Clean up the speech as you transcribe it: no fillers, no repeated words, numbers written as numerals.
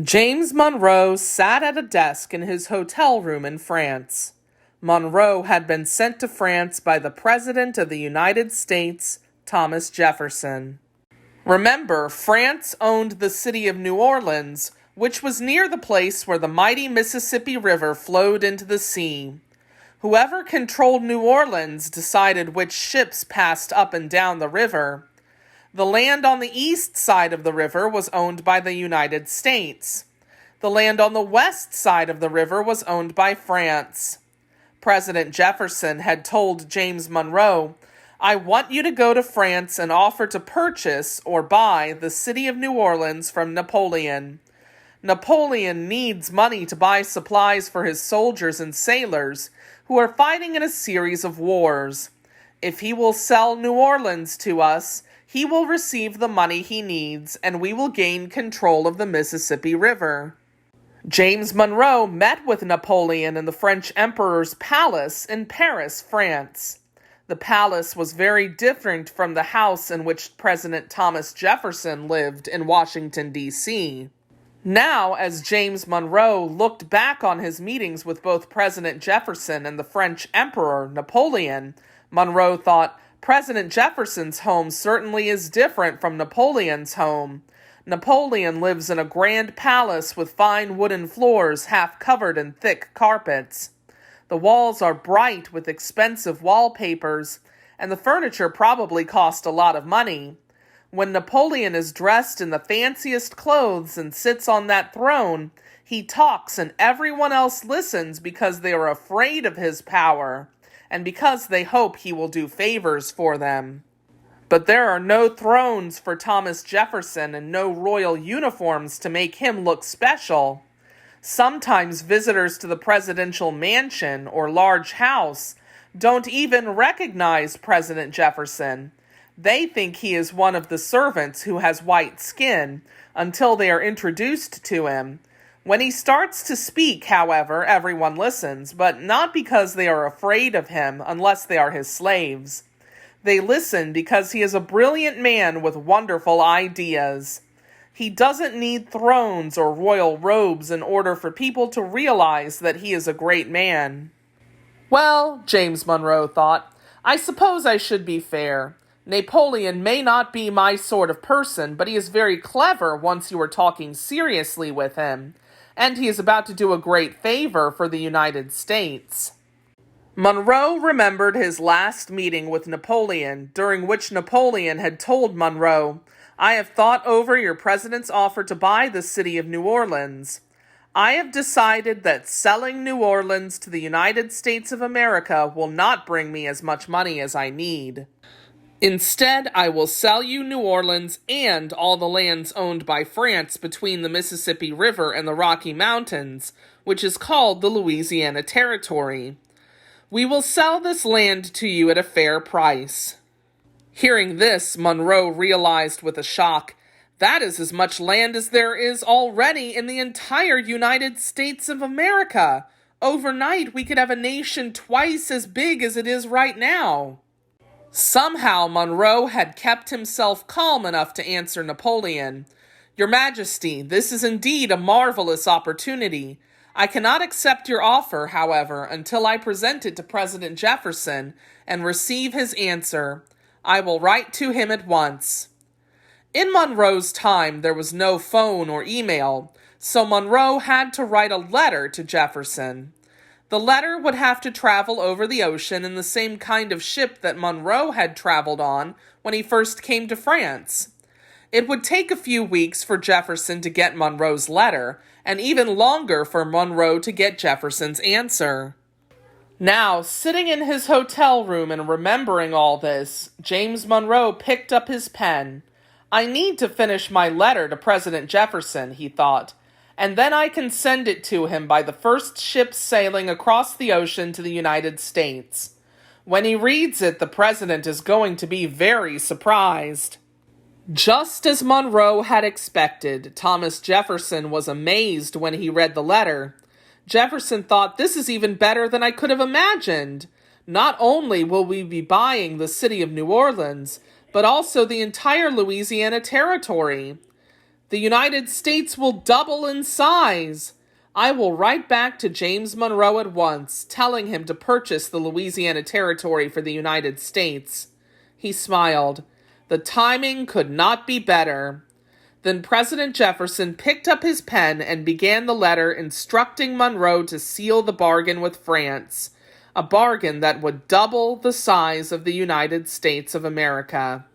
James Monroe sat at a desk in his hotel room in France. Monroe had been sent to France by the President of the United States, Thomas Jefferson. Remember, France owned the city of New Orleans, which was near the place where the mighty Mississippi River flowed into the sea. Whoever controlled New Orleans decided which ships passed up and down the river. The land on the east side of the river was owned by the United States. The land on the west side of the river was owned by France. President Jefferson had told James Monroe, "I want you to go to France and offer to purchase or buy the city of New Orleans from Napoleon. Napoleon needs money to buy supplies for his soldiers and sailors who are fighting in a series of wars. If he will sell New Orleans to us, he will receive the money he needs, and we will gain control of the Mississippi River." James Monroe met with Napoleon in the French Emperor's palace in Paris, France. The palace was very different from the house in which President Thomas Jefferson lived in Washington, D.C. Now, as James Monroe looked back on his meetings with both President Jefferson and the French Emperor, Napoleon, Monroe thought, President Jefferson's home certainly is different from Napoleon's home. Napoleon lives in a grand palace with fine wooden floors half covered in thick carpets. The walls are bright with expensive wallpapers, and the furniture probably cost a lot of money. When Napoleon is dressed in the fanciest clothes and sits on that throne, he talks and everyone else listens because they are afraid of his power, and because they hope he will do favors for them. But there are no thrones for Thomas Jefferson and no royal uniforms to make him look special. Sometimes visitors to the presidential mansion or large house don't even recognize President Jefferson. They think he is one of the servants who has white skin until they are introduced to him. When he starts to speak, however, everyone listens, but not because they are afraid of him unless they are his slaves. They listen because he is a brilliant man with wonderful ideas. He doesn't need thrones or royal robes in order for people to realize that he is a great man. Well, James Monroe thought, I suppose I should be fair. Napoleon may not be my sort of person, but he is very clever once you are talking seriously with him, and he is about to do a great favor for the United States. Monroe remembered his last meeting with Napoleon, during which Napoleon had told Monroe, "I have thought over your president's offer to buy the city of New Orleans. I have decided that selling New Orleans to the United States of America will not bring me as much money as I need. Instead, I will sell you New Orleans and all the lands owned by France between the Mississippi River and the Rocky Mountains, which is called the Louisiana Territory. We will sell this land to you at a fair price." Hearing this, Monroe realized with a shock, that is as much land as there is already in the entire United States of America. Overnight, we could have a nation twice as big as it is right now. Somehow, Monroe had kept himself calm enough to answer Napoleon, "Your Majesty, this is indeed a marvelous opportunity. I cannot accept your offer, however, until I present it to President Jefferson and receive his answer. I will write to him at once." In Monroe's time, there was no phone or email, so Monroe had to write a letter to Jefferson. The letter would have to travel over the ocean in the same kind of ship that Monroe had traveled on when he first came to France. It would take a few weeks for Jefferson to get Monroe's letter, and even longer for Monroe to get Jefferson's answer. Now, sitting in his hotel room and remembering all this, James Monroe picked up his pen. "I need to finish my letter to President Jefferson," he thought, "and then I can send it to him by the first ship sailing across the ocean to the United States. When he reads it, the president is going to be very surprised." Just as Monroe had expected, Thomas Jefferson was amazed when he read the letter. Jefferson thought, "This is even better than I could have imagined. Not only will we be buying the city of New Orleans, but also the entire Louisiana Territory. The United States will double in size. I will write back to James Monroe at once, telling him to purchase the Louisiana Territory for the United States. He smiled. The timing could not be better. Then President Jefferson picked up his pen and began the letter instructing Monroe to seal the bargain with France, a bargain that would double the size of the United States of America.